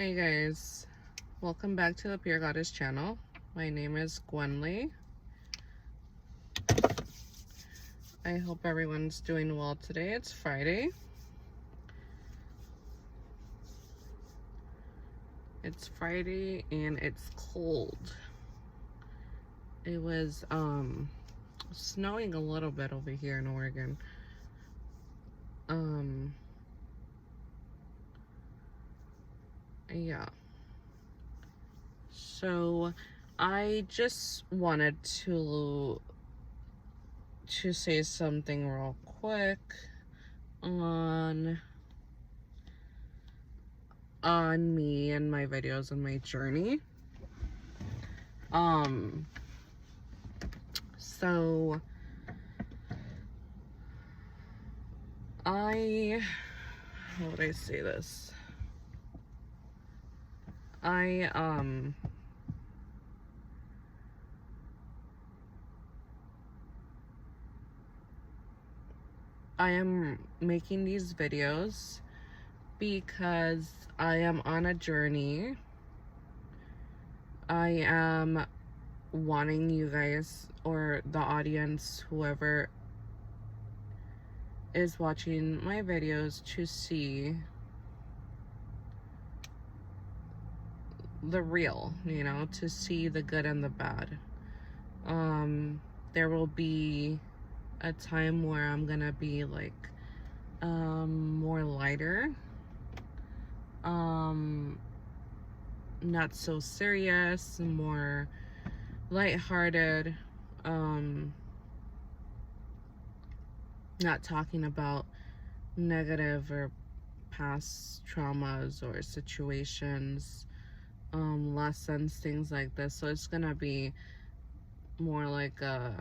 Hey guys, welcome back to the Pure Goddess channel. My name is Gwenly. I hope everyone's doing well today. It's Friday. It's Friday and it's cold. It was snowing a little bit over here in Oregon. Yeah. So I just wanted to say something real quick on me and my videos and my journey. So how would I say this? I am making these videos because I am on a journey. I am wanting you guys, or the audience, whoever is watching my videos, to see the real, to see the good and the bad. There will be a time where I'm gonna be like more lighter, not so serious, more lighthearted, not talking about negative or past traumas or situations, lessons, things like this. So it's gonna be more like a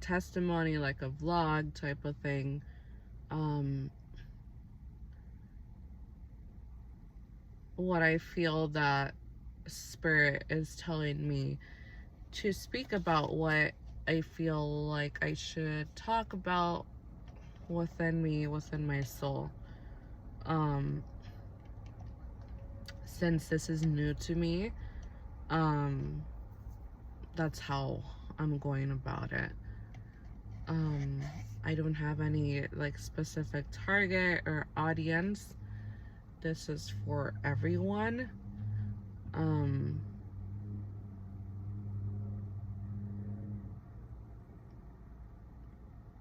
testimony, like a vlog type of thing. What I feel that Spirit is telling me to speak about, what I feel like I should talk about within me, within my soul. Since this is new to me, that's how I'm going about it. I don't have any like specific target or audience. This is for everyone.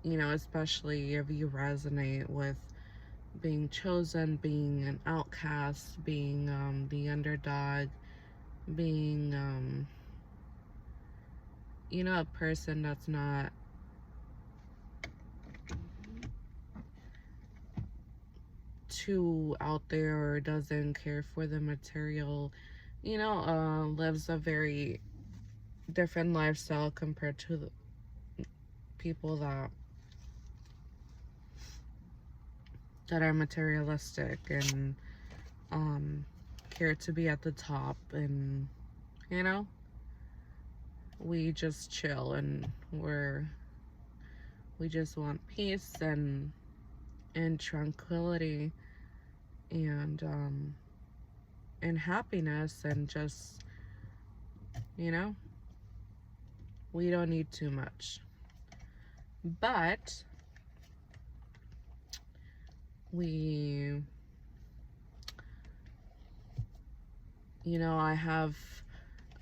Especially if you resonate with being chosen, being an outcast, being the underdog, being a person that's not too out there or doesn't care for the material, lives a very different lifestyle compared to the people that are materialistic and care to be at the top, and we just chill, and we just want peace and tranquility and happiness, and just we don't need too much. But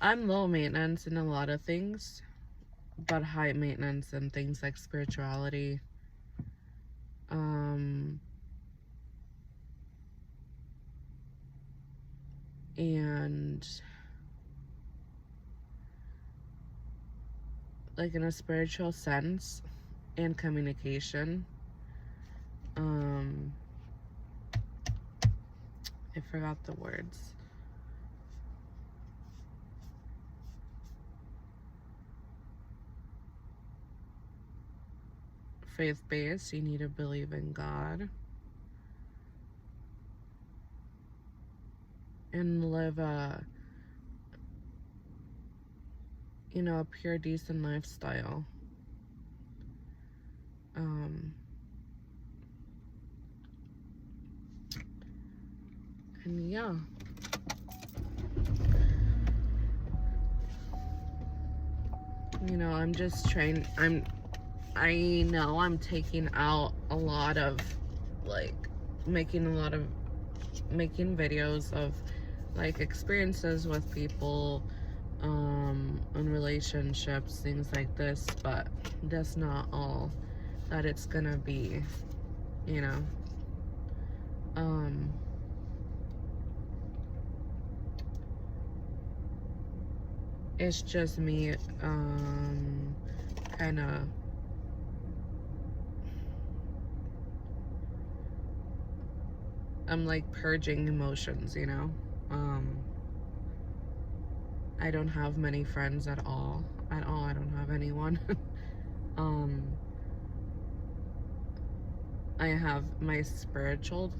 I'm low maintenance in a lot of things, but high maintenance in things like spirituality, and like in a spiritual sense, and communication. I forgot the words. Faith-based, you need to believe in God and live a pure, decent lifestyle. And yeah. You know, I'm just trying, I know I'm taking out a lot of, like, making videos of, like, experiences with people, in relationships, things like this, but that's not all that it's gonna be, you know. It's just me, kind of, I'm like purging emotions, you know. I don't have many friends at all. I don't have anyone. I have my spiritual,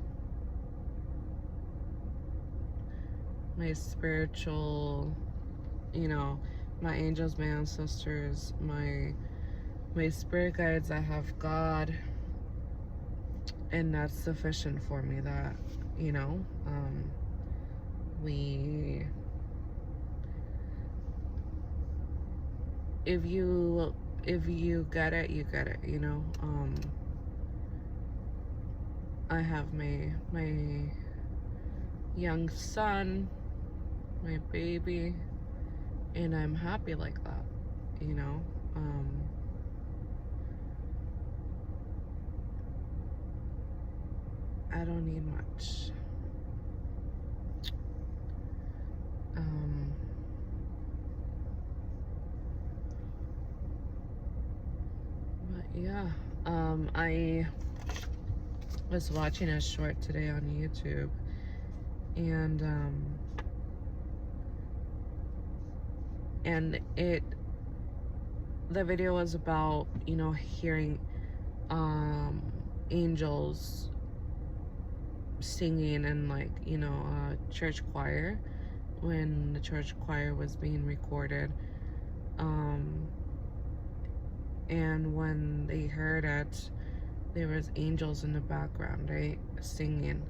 you know, my angels, my ancestors, my spirit guides. I have God, and that's sufficient for me. That, you know, if you get it, you get it, you know. I have my young son, my baby, and I'm happy like that, you know. I don't need much. But yeah, I was watching a short today on YouTube, and the video was about, you know, hearing angels singing in, like, you know, a church choir, when the church choir was being recorded, and when they heard it, there was angels in the background, right, singing,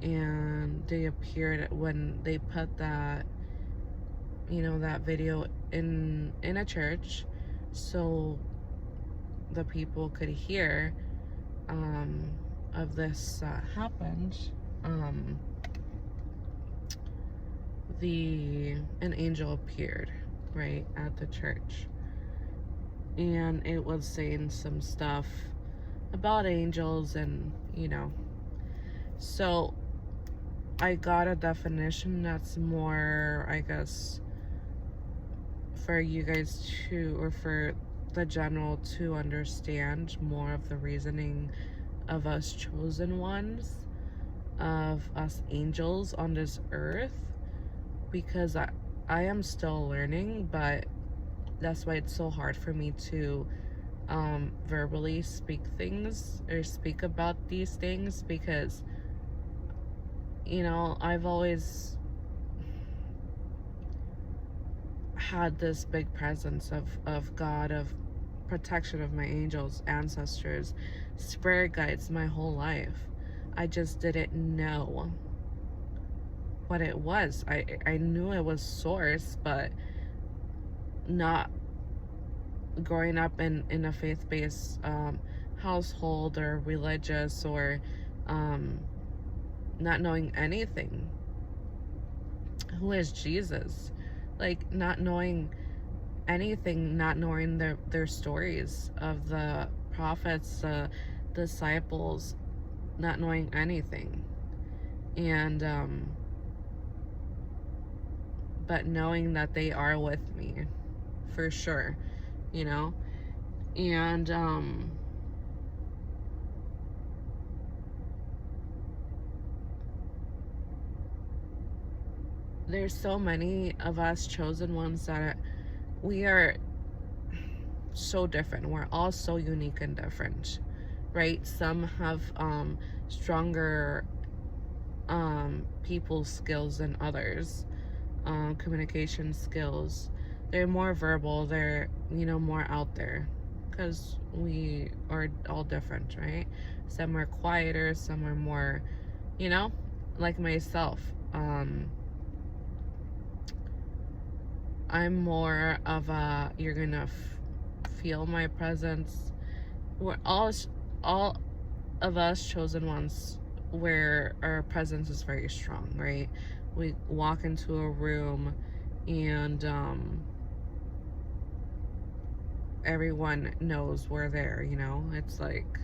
and they appeared when they put that, you know, that video in a church, so the people could hear of this happened. An angel appeared right at the church, and it was saying some stuff about angels, and, you know, so I got a definition that's more, I guess, for you guys to, or for the general to understand more of the reasoning of us chosen ones, of us angels on this earth, because I am still learning, but that's why it's so hard for me to verbally speak things or speak about these things, because, you know, I've always had this big presence of God, of protection, of my angels, ancestors, spirit guides my whole life. I just didn't know what it was. I knew it was source, but not growing up in a faith-based household, or religious, or not knowing anything. Who is Jesus? Like, not knowing anything, not knowing their stories of the prophets, the disciples, not knowing anything. And but knowing that they are with me for sure, you know. And there's so many of us chosen ones that we are so different. We're all so unique and different, right? Some have stronger people skills than others, communication skills. They're more verbal, they're, you know, more out there, because we are all different, right? Some are quieter, some are more, you know, like myself, I'm more of a, you're gonna feel my presence. We're all of us chosen ones where our presence is very strong, right? We walk into a room and everyone knows we're there, you know? It's like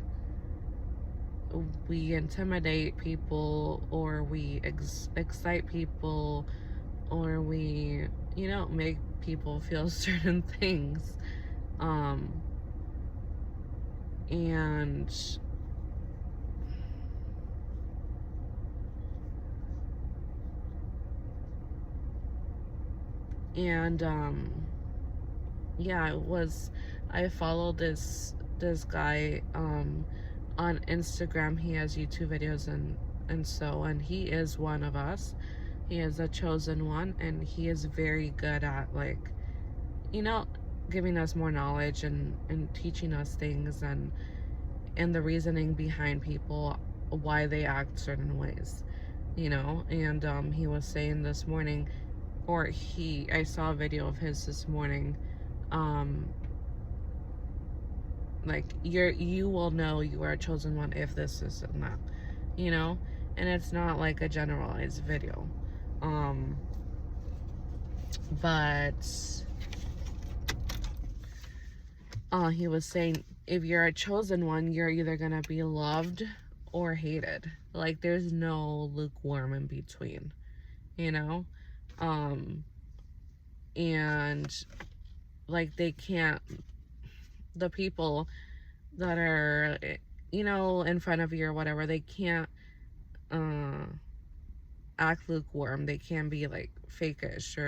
we intimidate people, or we excite people, or we, you know, make people feel certain things. And yeah, I followed this guy on Instagram. He has YouTube videos, and he is one of us. He is a chosen one, and he is very good at, like, you know, giving us more knowledge and teaching us things, and the reasoning behind people, why they act certain ways, you know. And he was saying this morning, or I saw a video of his this morning, like, you will know you are a chosen one if this is and that, you know. And it's not like a generalized video, but he was saying, if you're a chosen one, you're either gonna be loved or hated. Like, there's no lukewarm in between, you know. And like, they can't, the people that are, you know, in front of you or whatever, they can't act lukewarm. They can be like fakeish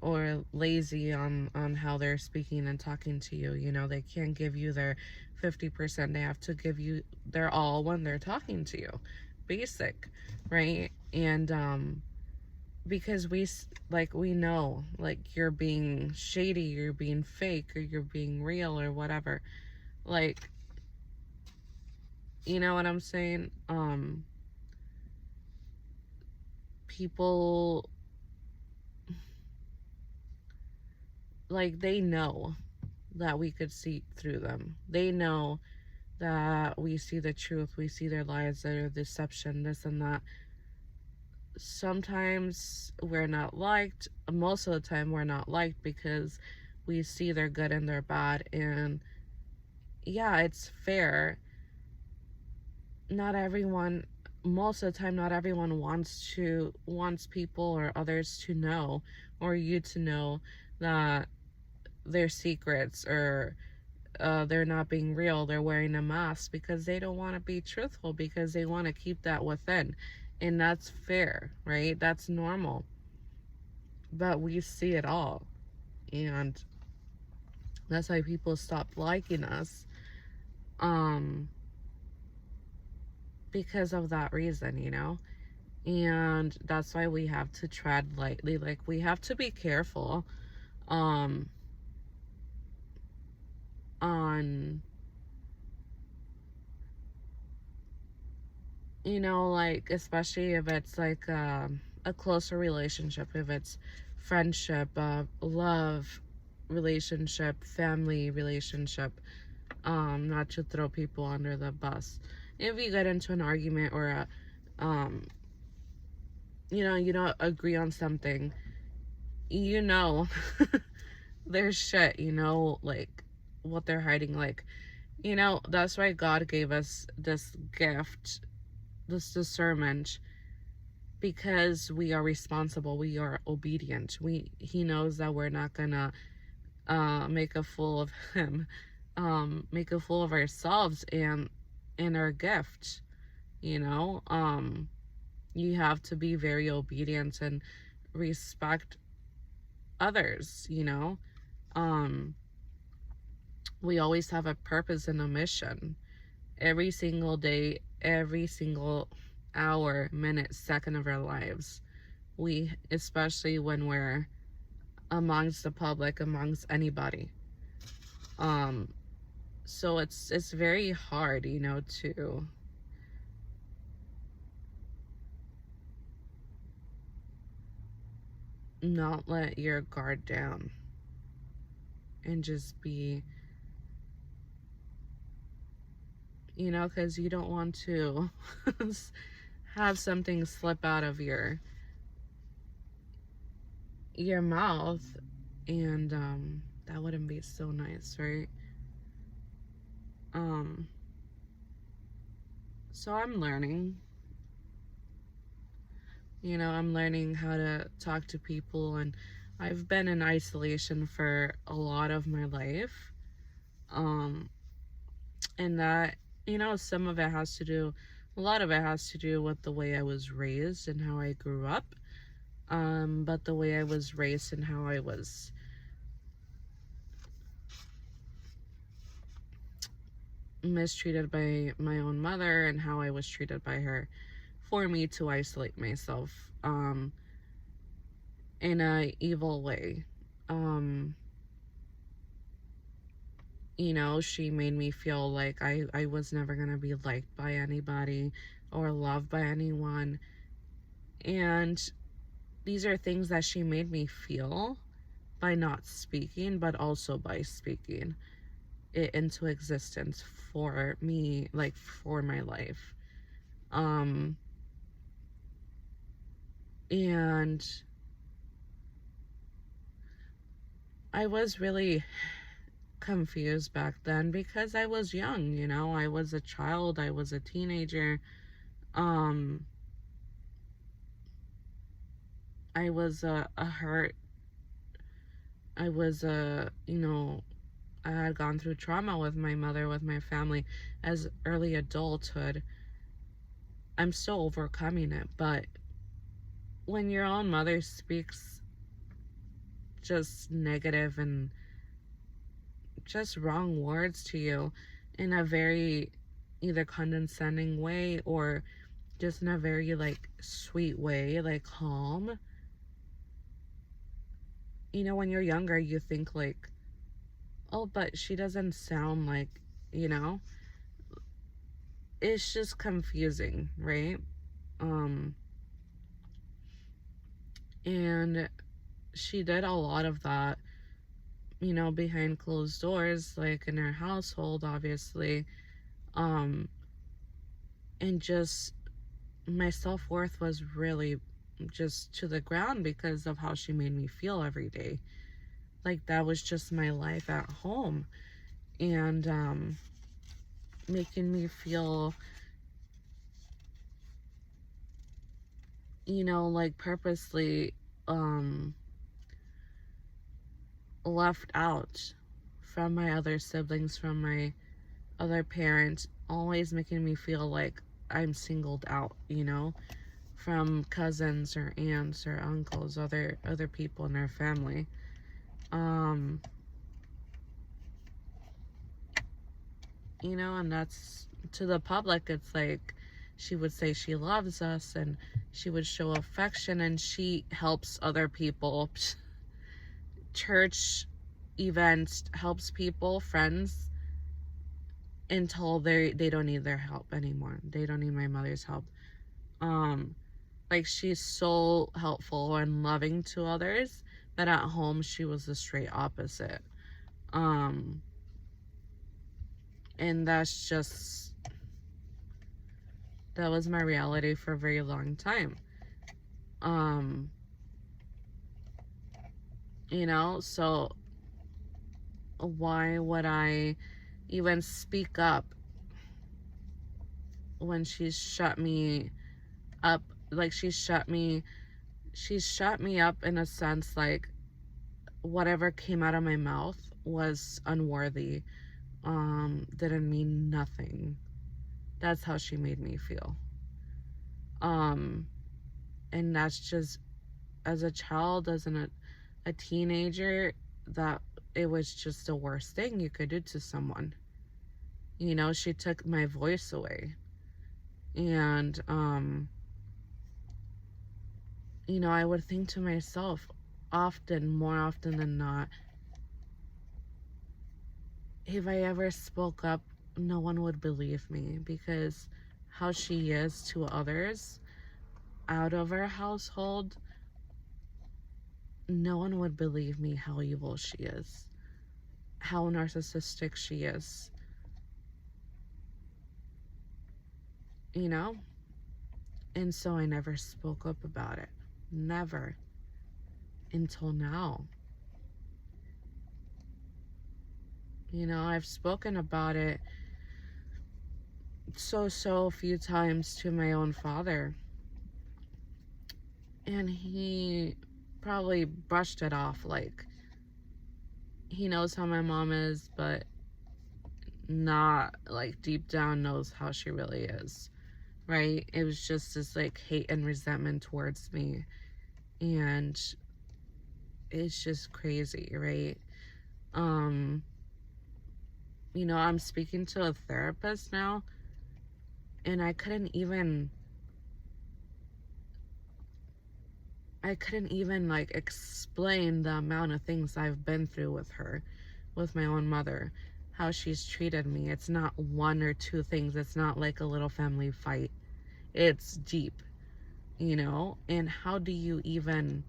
or lazy on how they're speaking and talking to you, you know. They can't give you their 50%. They have to give you their all when they're talking to you. Basic, right? And because we know, like, you're being shady, you're being fake, or you're being real, or whatever. Like, you know what I'm saying? People, like, they know that we could see through them. They know that we see the truth, we see their lies, their deception, this and that. Sometimes we're not liked. Most of the time we're not liked because we see their good and their bad. And yeah, it's fair. Not everyone, most of the time, not everyone wants people or others to know, or you to know, that their secrets, or they're not being real, they're wearing a mask, because they don't want to be truthful, because they want to keep that within. And that's fair, right? That's normal. But we see it all. And that's why people stop liking us. Because of that reason, you know? And that's why we have to tread lightly. Like, we have to be careful on, you know, like, especially if it's like a closer relationship, if it's friendship, love relationship, family relationship, not to throw people under the bus. If you get into an argument, or you know, you don't agree on something, you know, there's shit, you know, like, what they're hiding. Like, you know, that's why God gave us this gift, this discernment, because we are responsible, we are obedient. He knows that we're not gonna make a fool of him, make a fool of ourselves and our gift, you know. You have to be very obedient and respect others, you know. We always have a purpose and a mission. Every single day, every single hour, minute, second of our lives, we, especially when we're amongst the public, amongst anybody, so it's very hard, you know, not let your guard down and just be, because you don't want to have something slip out of your mouth, and that wouldn't be so nice, right? um so I'm learning how to talk to people, and I've been in isolation for a lot of my life. um and that, some of it has to do a lot of it has to do with the way I was raised and how I grew up. But the way I was raised and how I was mistreated by my own mother and how I was treated by her, for me to isolate myself in a evil way. um she made me feel like I was never gonna be liked by anybody or loved by anyone. And these are things that she made me feel by not speaking, but also by speaking it into existence for me, like for my life. Um, and I was really confused back then because I was young, I was a child, I was a teenager. Um, I was a hurt, I was I had gone through trauma with my mother, with my family as early adulthood. I'm still overcoming it, but when your own mother speaks just negative and just wrong words to you in a very either condescending way or just in a very like sweet way, like calm. When you're younger, you think like, oh, but she doesn't sound like, you know, it's just confusing, right? Um, and she did a lot of that, behind closed doors, like in her household, obviously. Um, and just my self worth was really just to the ground because of how she made me feel every day. Like that was just my life at home. And making me feel, like purposely um, left out from my other siblings, from my other parents, always making me feel like I'm singled out, from cousins or aunts or uncles, other people in our family. Um, and that's to the public, it's like she would say she loves us and she would show affection and she helps other people. Church events, helps people, friends, until they don't need their help anymore. They don't need my mother's help. Um, like she's so helpful and loving to others, but at home she was the straight opposite. Um, and that was my reality for a very long time. Um, so why would I even speak up when she's shut me up? Like she's shut me up in a sense, like whatever came out of my mouth was unworthy, didn't mean nothing. That's how she made me feel. um and that's just, as a child, as a teenager, that it was just the worst thing you could do to someone. She took my voice away. And I would think to myself often, more often than not, if I ever spoke up, no one would believe me, because how she is to others out of our household, no one would believe me how evil she is, how narcissistic she is, you know? And so I never spoke up about it. Never. Until now. You know, I've spoken about it so few times to my own father. And he probably brushed it off, like, he knows how my mom is, but not, like, deep down knows how she really is, right? It was just this, like, hate and resentment towards me. And it's just crazy, right? You know, I'm speaking to a therapist now, and I couldn't even like explain the amount of things I've been through with her, with my own mother, how she's treated me. It's not one or two things. It's not like a little family fight. It's deep, you know? And how do you even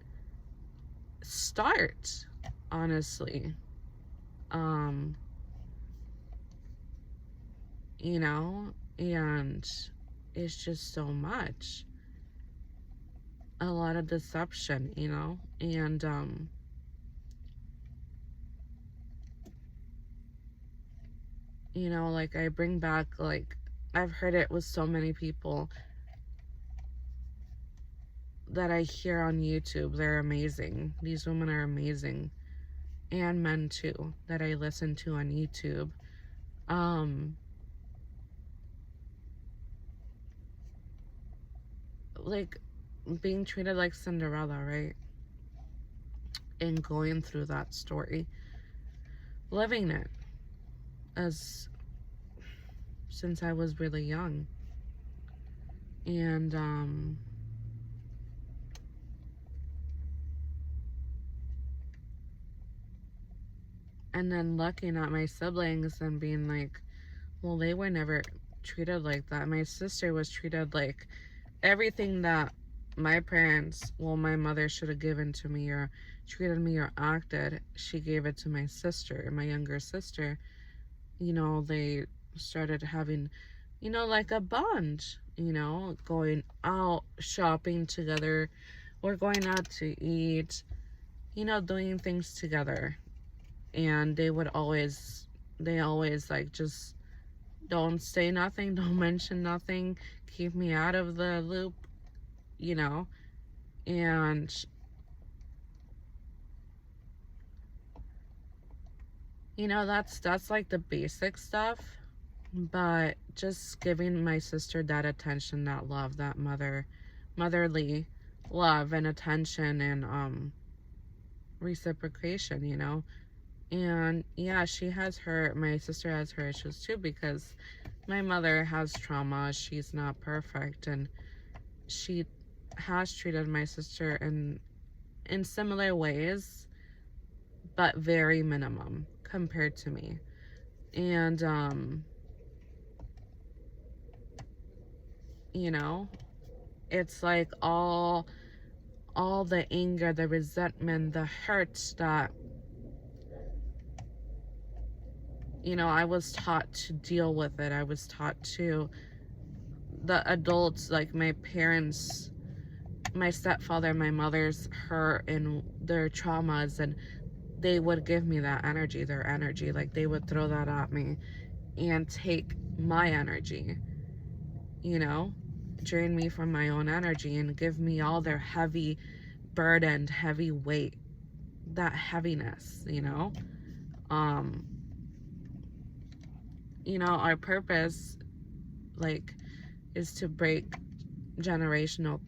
start, honestly? You know, and it's just so much. A lot of deception, you know, and you know, like, I bring back, like, I've heard it with so many people that I hear on YouTube. They're amazing. These women are amazing, and men too, that I listen to on YouTube. Like, being treated like Cinderella, right? And going through that story, living it as since I was really young. And then looking at my siblings and being like, well, they were never treated like that. My sister was treated like everything that my parents, well, my mother should have given to me or treated me or acted, she gave it to my sister, my younger sister. You know, they started having, you know, like a bond, you know, going out shopping together or going out to eat, you know, doing things together. And they always like, just don't say nothing, don't mention nothing, keep me out of the loop, you know. And you know, that's like the basic stuff, but just giving my sister that attention, that love, that motherly love and attention, and reciprocation, you know. And yeah, my sister has her issues too, because my mother has trauma. She's not perfect, and she has treated my sister in similar ways, but very minimum compared to me. And you know, it's like all the anger, the resentment, the hurt that, you know, I was taught to deal with it. I was taught to, the adults, like my parents, my stepfather, my mother's hurt and their traumas, and they would give me that energy, their energy. Like, they would throw that at me and take my energy, you know, drain me from my own energy and give me all their heavy burdened, heavy weight, that heaviness, you know. You know, our purpose, like, is to break generational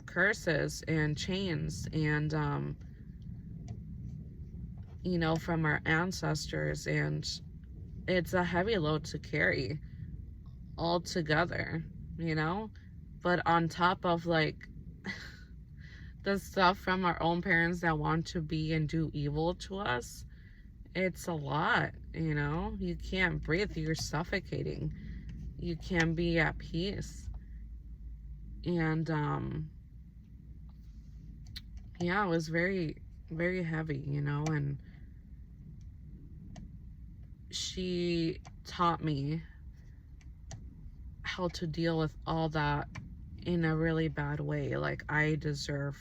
curses and chains, and you know, from our ancestors. And it's a heavy load to carry all together, you know. But on top of, like, the stuff from our own parents that want to be and do evil to us, it's a lot, you know. You can't breathe, you're suffocating, you can't be at peace. And yeah, it was very very heavy, you know, and she taught me how to deal with all that in a really bad way. Like, I deserve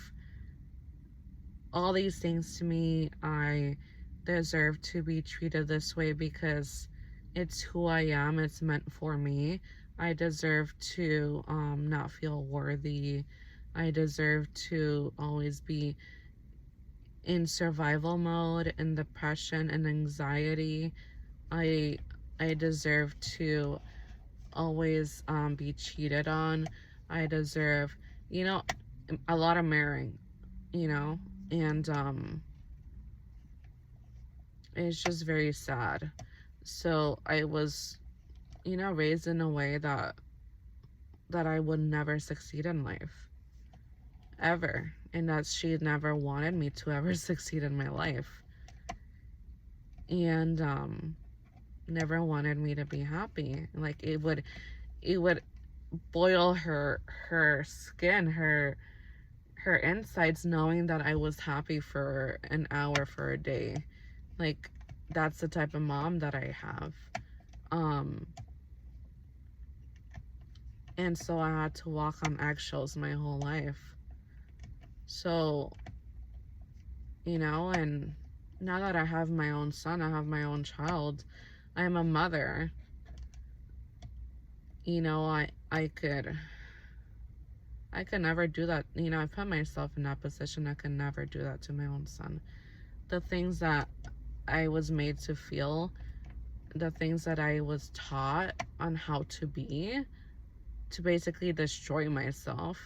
all these things to me. I deserve to be treated this way because it's who I am. It's meant for me. I deserve to not feel worthy. I deserve to always be in survival mode, in depression and anxiety. I I deserve to always be cheated on. I deserve, you know, a lot of marrying, you know, and it's just very sad. So I was, you know, raised in a way that I would never succeed in life ever, and that she never wanted me to ever succeed in my life, and never wanted me to be happy. Like, it would boil her skin, her insides, knowing that I was happy for an hour, for a day. Like, that's the type of mom that I have. Um, and so I had to walk on eggshells my whole life. So, you know, and now that I have my own son, I have my own child, I am a mother. You know, I could never do that. You know, I put myself in that position. I could never do that to my own son. The things that I was made to feel, the things that I was taught on how to be, to basically destroy myself,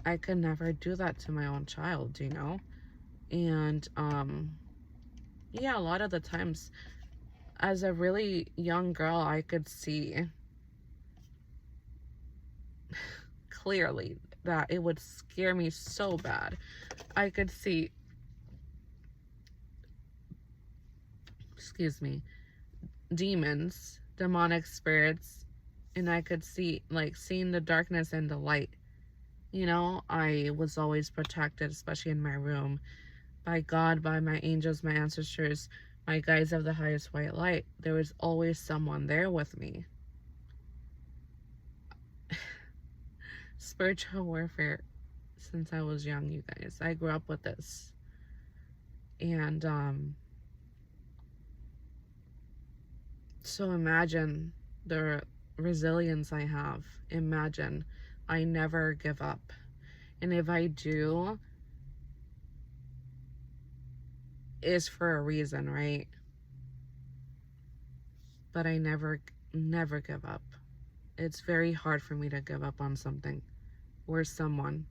I could never do that to my own child, you know? And yeah, a lot of the times as a really young girl, I could see clearly that it would scare me so bad. I could see, excuse me, demons, demonic spirits, and I could see, like, seeing the darkness and the light. You know, I was always protected, especially in my room, by God, by my angels, my ancestors, my guides of the highest white light. There was always someone there with me. Spiritual warfare since I was young, you guys. I grew up with this. And so imagine the resilience I have. Imagine I never give up. And if I do, it's for a reason, right? But I never give up. It's very hard for me to give up on something or someone.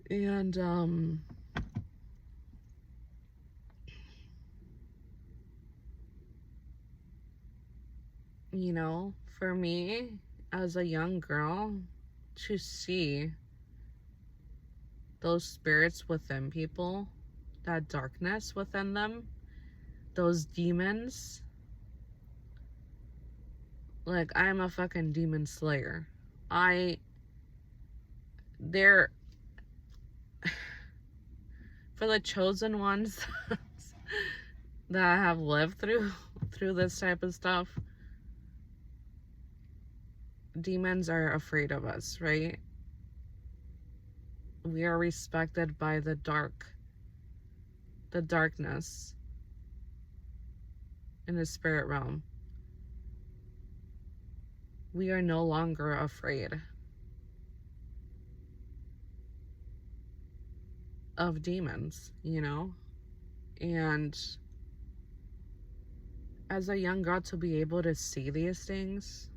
And you know, for me as a young girl, to see those spirits within people, that darkness within them, those demons, like, I'm a fucking demon slayer. They're for the chosen ones that have lived through this type of stuff. Demons are afraid of us, right? We are respected by the darkness in the spirit realm. We are no longer afraid of demons, you know? And as a young girl, to be able to see these things,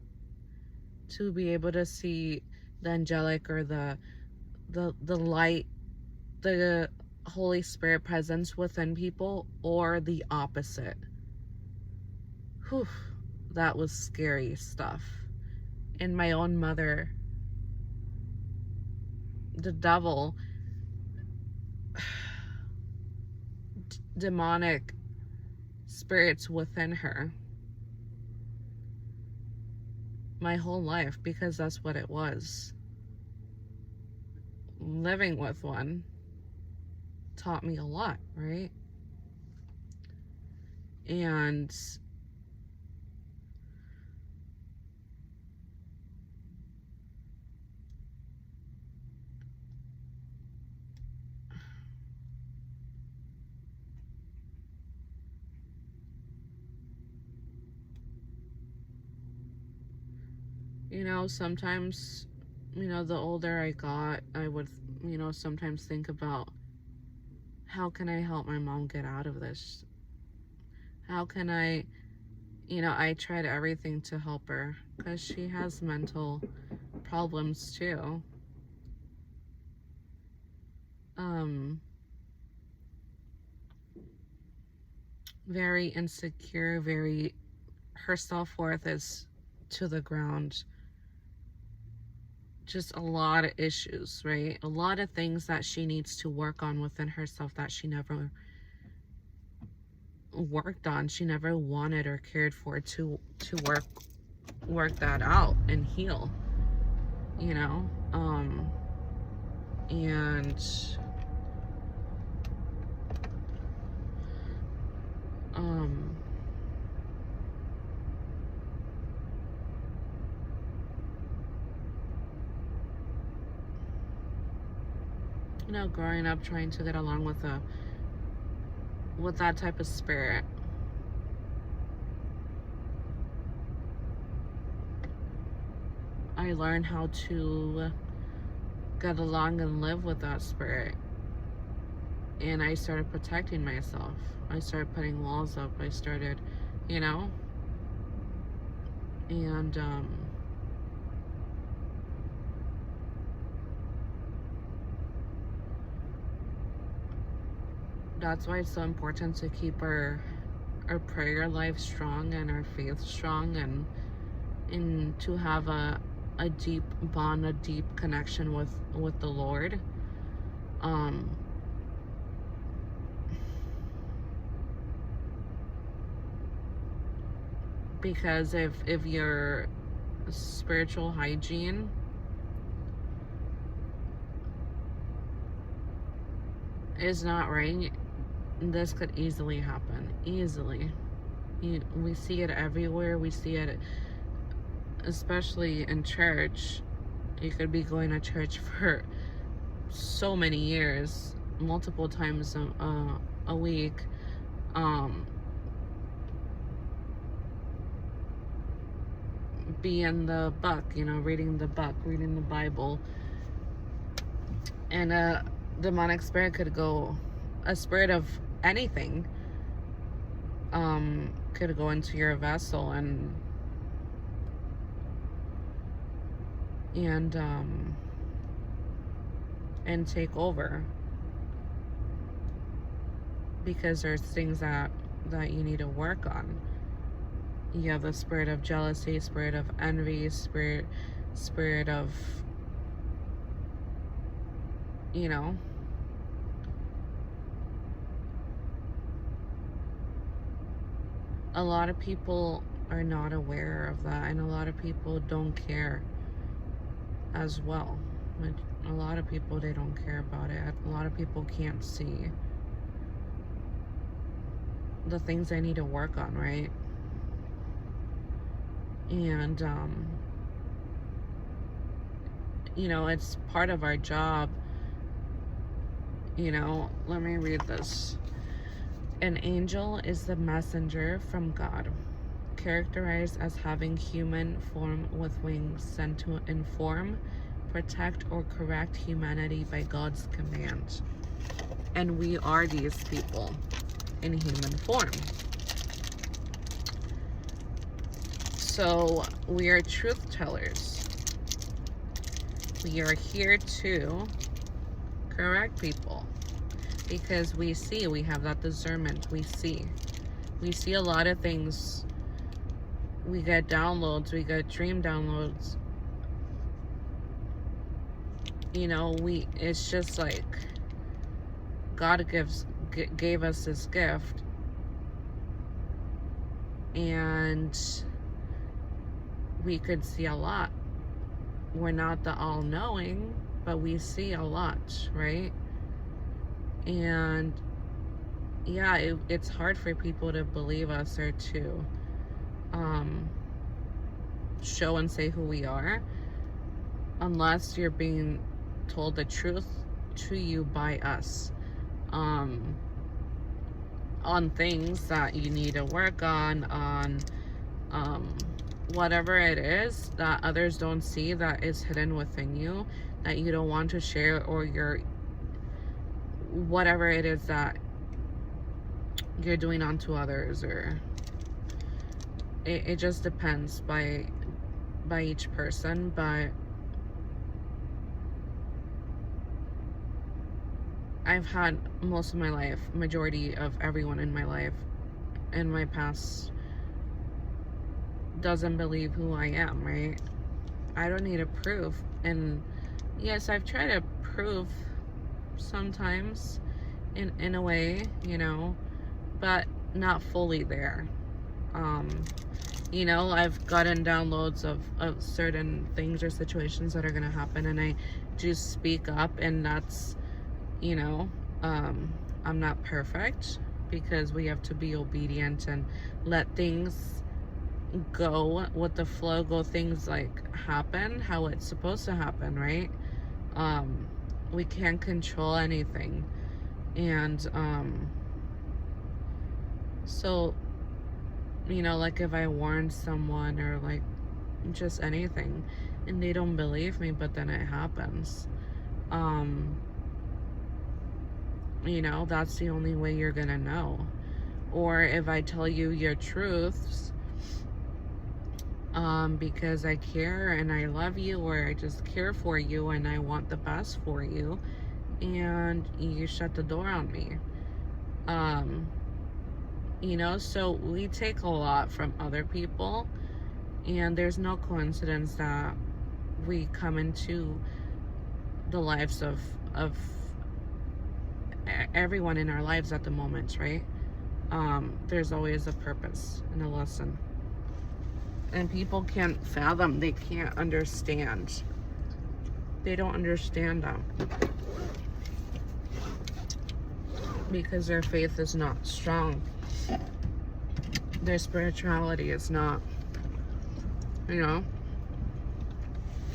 to be able to see the angelic or the light, the Holy Spirit presence within people, or the opposite. Whew, that was scary stuff. And my own mother, the devil, demonic spirits within her my whole life, because that's what it was. living with one taught me a lot, right? And sometimes, the older I got, I would, sometimes think about, how can I help my mom get out of this? How can I tried everything to help her because she has mental problems too. Very insecure, her self-worth is to the ground. Just a lot of issues, right? A lot of things that she needs to work on within herself that she never worked on. She never wanted or cared for to work that out and heal, and growing up trying to get along with that type of spirit, I learned how to get along and live with that spirit. And I started protecting myself. I started putting walls up. I started, and that's why it's so important to keep our prayer life strong and our faith strong, and to have a deep bond, a deep connection with the Lord. Because if your spiritual hygiene is not right, this could easily happen. Easily. We see it everywhere. We see it especially in church. You could be going to church for so many years, multiple times a week, be in the book, reading the book, reading the Bible, and a demonic spirit could go, a spirit of anything, could go into your vessel and take over, because there's things that you need to work on. You have the spirit of jealousy, spirit of envy, spirit of, a lot of people are not aware of that, and a lot of people don't care as well. A lot of people, they don't care about it. A lot of people can't see the things they need to work on, right? And it's part of our job. Let me read this. An angel is the messenger from God, characterized as having human form with wings, sent to inform, protect, or correct humanity by God's command. And we are these people in human form. So we are truth tellers. We are here to correct people, because we have that discernment. We see a lot of things. We get downloads, we get dream downloads. It's just like God gave us this gift, and we could see a lot. We're not the all-knowing, but we see a lot, right? And yeah, it's hard for people to believe us or to show and say who we are unless you're being told the truth to you by us on things that you need to work on whatever it is that others don't see, that is hidden within you, that you don't want to share, or your whatever it is that you're doing onto others, or it just depends by each person. But I've had most of my life, majority of everyone in my life, in my past, doesn't believe who I am, right? I don't need to prove. And yes, I've tried to prove sometimes in a way, you know, but not fully there. You know, I've gotten downloads of certain things or situations that are gonna happen, and I just speak up, and that's, you know, I'm not perfect, because we have to be obedient and let things go with the flow, go things like happen how it's supposed to happen, right? We can't control anything. And so, you know, like if I warn someone or like just anything and they don't believe me, but then it happens, you know, that's the only way you're gonna know. Or if I tell you your truths, because I care and I love you, or I just care for you and I want the best for you, and you shut the door on me. You know, so we take a lot from other people, and there's no coincidence that we come into the lives of everyone in our lives at the moment, right? There's always a purpose and a lesson. And people can't fathom, they can't understand. They don't understand that. Because their faith is not strong. Their spirituality is not, you know.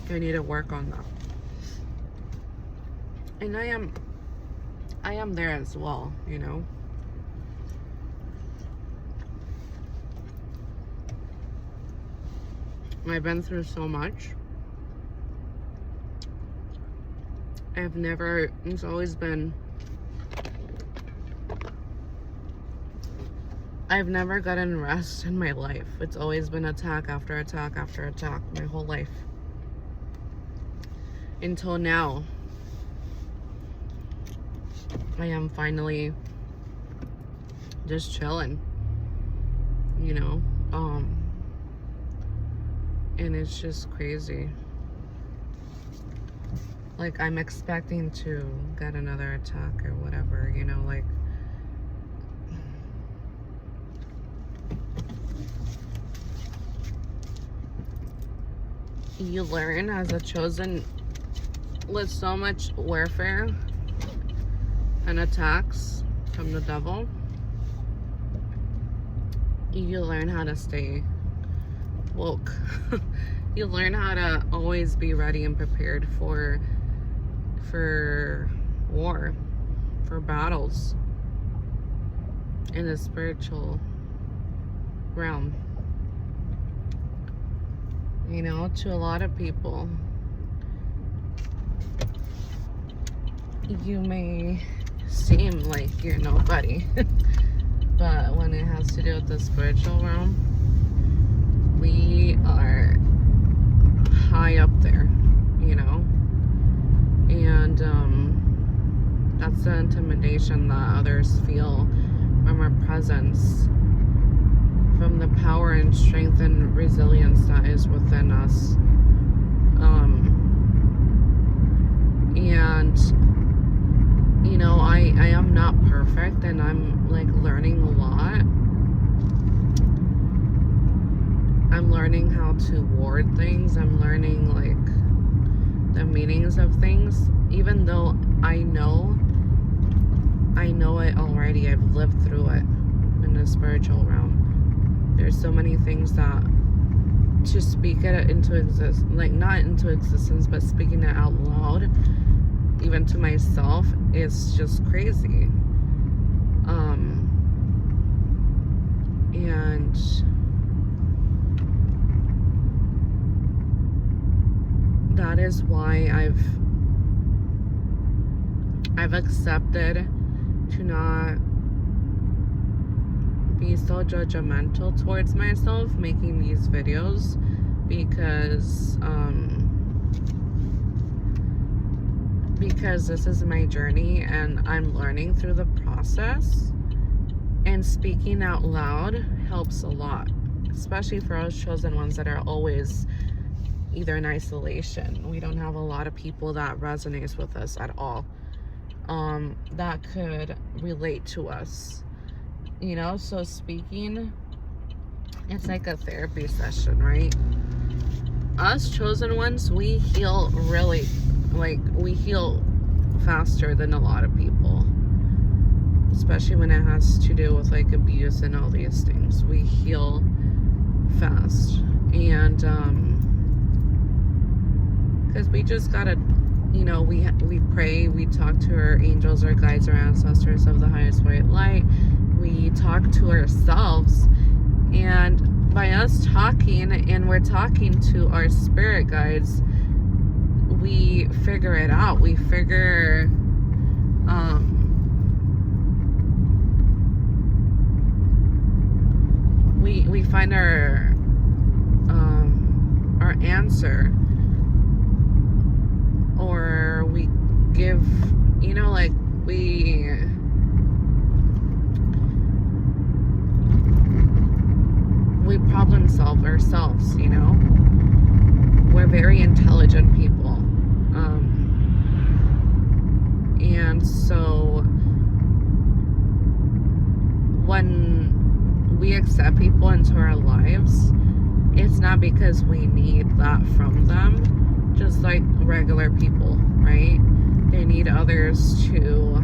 I need to work on that. And I am there as well, you know. I've been through so much. It's always been, I've never gotten rest in my life. It's always been attack after attack after attack my whole life. Until now. I am finally just chilling, you know. And it's just crazy. Like, I'm expecting to get another attack or whatever, you know, like, you learn as a chosen with so much warfare and attacks from the devil. You learn how to stay woke. You learn how to always be ready and prepared for war, for battles in the spiritual realm. You know, to a lot of people, you may seem like you're nobody, but when it has to do with the spiritual realm, we are high up there, you know. And that's the intimidation that others feel from our presence, from the power and strength and resilience that is within us. And you know, I am not perfect, and I'm like learning a lot. I'm learning how to ward things. I'm learning like the meanings of things, even though I know it already. I've lived through it in the spiritual realm. There's so many things that to speak it into existence, like not into existence, but speaking it out loud, even to myself, is just crazy. And that is why I've accepted to not be so judgmental towards myself making these videos, because this is my journey and I'm learning through the process, and speaking out loud helps a lot, especially for us chosen ones that are always either in isolation. We don't have a lot of people that resonates with us at all, that could relate to us, you know. So speaking, it's like a therapy session, right? Us chosen ones, we heal really, we heal faster than a lot of people, especially when it has to do with like abuse and all these things. We heal fast, and because we just gotta, you know, we pray, we talk to our angels, our guides, our ancestors of the highest white light. We talk to ourselves, and by us talking, and we're talking to our spirit guides, we figure it out. We figure we find our answer, or we give, you know, like we problem solve ourselves, you know. We're very intelligent people, and so when we accept people into our lives, it's not because we need that from them, just like regular people, right? They need others to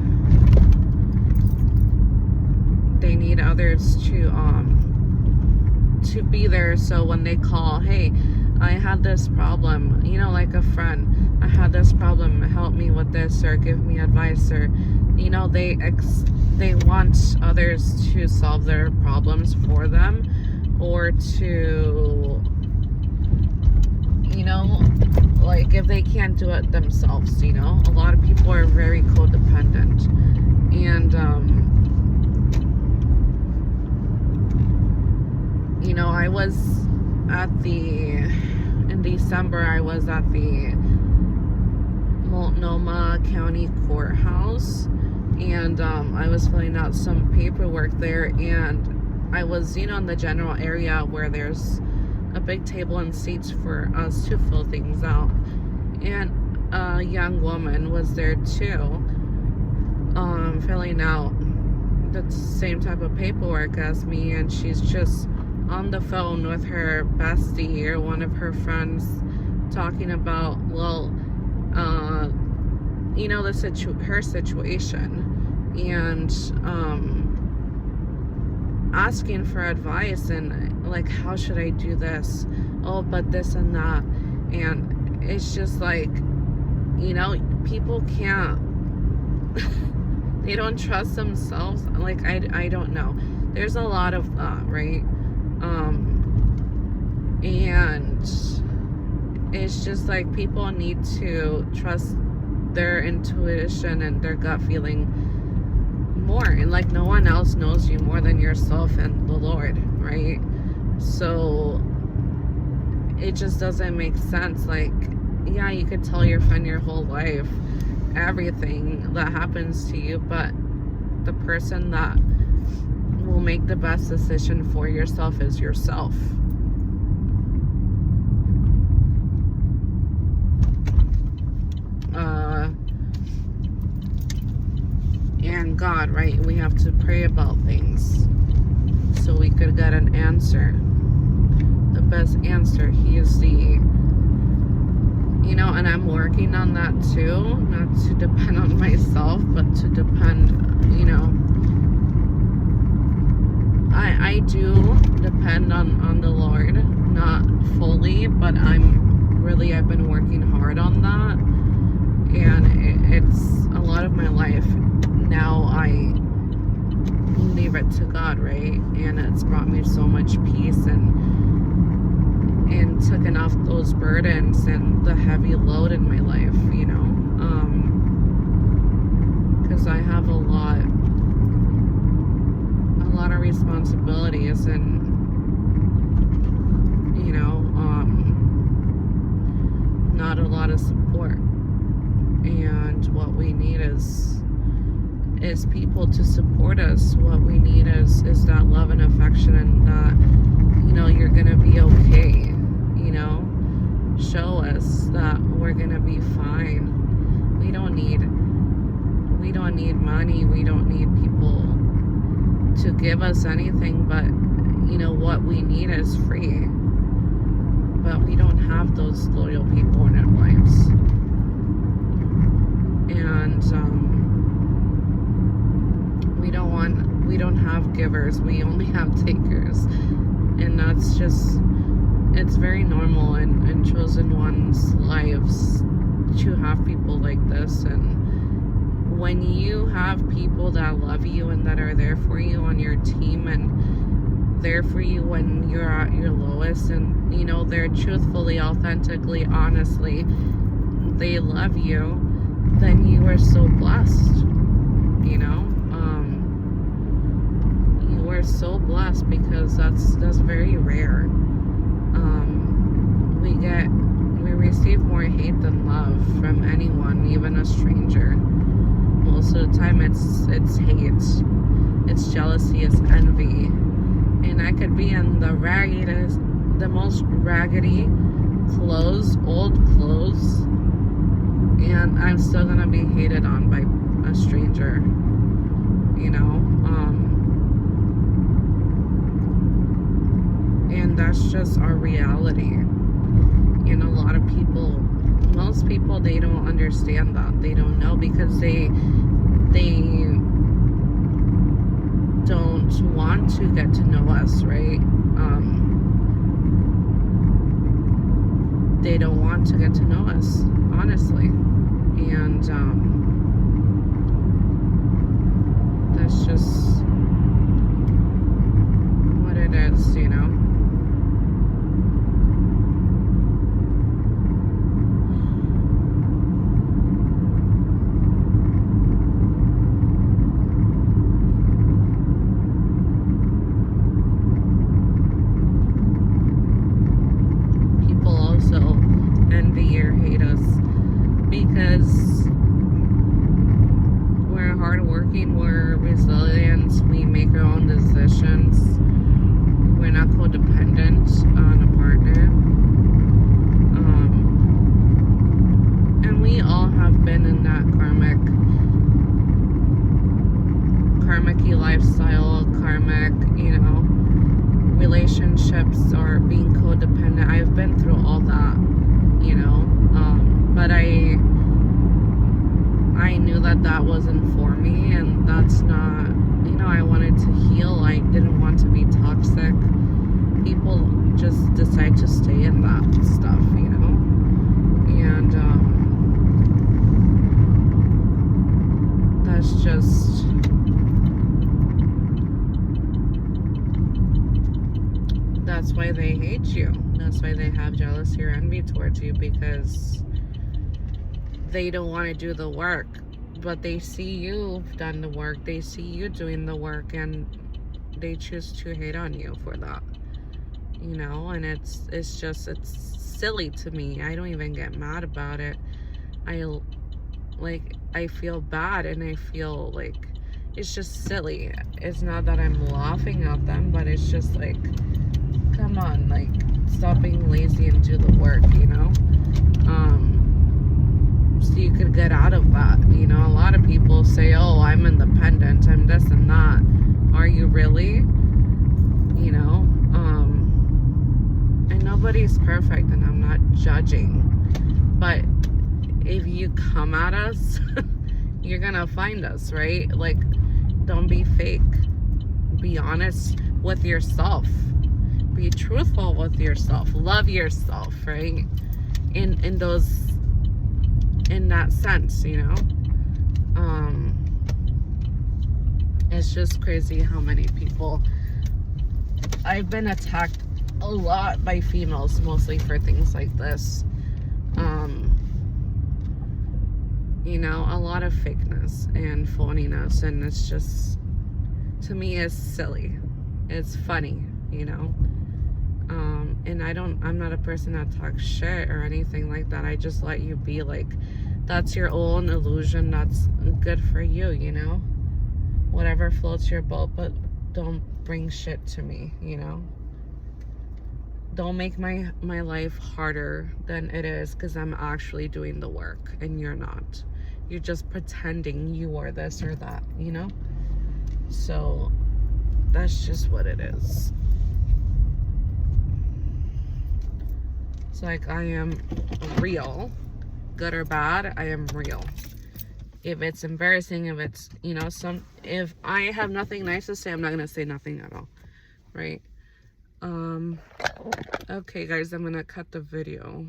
be there. So when they call, hey, I had this problem, you know, like a friend, I had this problem, help me with this, or give me advice, or, you know, they want others to solve their problems for them, or to, you know, like if they can't do it themselves, you know. A lot of people are very codependent, and you know, in December, I was at the Multnomah County Courthouse, and I was filling out some paperwork there, and I was, you know, in the general area where there's a big table and seats for us to fill things out, and a young woman was there too, filling out the same type of paperwork as me, and she's just on the phone with her bestie or one of her friends, talking about, well, you know, her situation, and asking for advice, and like, how should I do this? Oh, but this and that. And it's just like, you know, people can't they don't trust themselves. Like, I don't know, there's a lot of that, right? And it's just like, people need to trust their intuition and their gut feeling more, and like, no one else knows you more than yourself and the Lord, right? So it just doesn't make sense. Like, yeah, you could tell your friend your whole life, everything that happens to you, but the person that will make the best decision for yourself is yourself. And God, right? We have to pray about things so we could get an answer, the best answer. He is the, you and I'm working on that too, not to depend on myself, but to depend, I do depend on the Lord, not fully, but I've been working hard on that, and it's a lot of my life now. I leave it to God, right? And it's brought me so much peace and taken off those burdens and the heavy load in my life, because I have a lot of responsibilities and not a lot of support, and what we need is people to support us. What we need is that love and affection, and that you're gonna be okay. Show us that we're gonna be fine. We don't need money. We don't need people to give us anything, but what we need is free. But we don't have those loyal people in our lives, and we don't have givers. We only have takers, and that's just, it's very normal in chosen ones' lives to have people like this. And when you have people that love you and that are there for you on your team and there for you when you're at your lowest, and they're truthfully, authentically, honestly, they love you, then you are so blessed. You are so blessed, because that's very rare. We receive more hate than love from anyone, even a stranger. Most of the time it's hate, it's jealousy, it's envy. And I could be in the most raggedy clothes, old clothes, and I'm still gonna be hated on by a stranger, and that's just our reality. And a lot of people, most people, they don't understand that. They don't know, because they don't want to get to know us, right? They don't want to get to know us, honestly. And that's just what it is, envy or hate us because we're hardworking, we're resilient, we make our own decisions, we're not codependent on a partner, and we all have been in that karmic-y lifestyle, karmic, relationships, or being codependent. I've been through all that. But I knew that wasn't for me, and that's not, I wanted to heal. I didn't want to be toxic. People just decide to stay in that stuff, and that's just, that's why they hate you. That's why they have jealousy or envy towards you, because they don't want to do the work, but they see you've done the work, they see you doing the work, and they choose to hate on you for that, and it's silly to me. I don't even get mad about it. I feel bad, and I feel like it's just silly. It's not that I'm laughing at them, but it's just like, come on, like, stop being lazy and do the work, so you could get out of that. A lot of people say, oh, I'm independent, I'm this and that. Are you really? And nobody's perfect, and I'm not judging, but you come at us, you're gonna find us, right? Like, don't be fake. Be honest with yourself. Be truthful with yourself. Love yourself, right? In that sense, you know. It's just crazy how many people. I've been attacked a lot by females, mostly for things like this. You know, a lot of fakeness and phoniness, and it's just, to me, it's silly. It's funny, you know. And I'm not a person that talks shit or anything like that. I just let you be. Like, that's your own illusion. That's good for you, you know. Whatever floats your boat, but don't bring shit to me, you know. Don't make my life harder than it is, because I'm actually doing the work and you're not. You're just pretending you are this or that, you know. So that's just what it is. It's like, I am real, good or bad. I am real. If it's embarrassing, if it's, you know, if I have nothing nice to say, I'm not gonna say nothing at all, right? Okay guys, I'm gonna cut the video.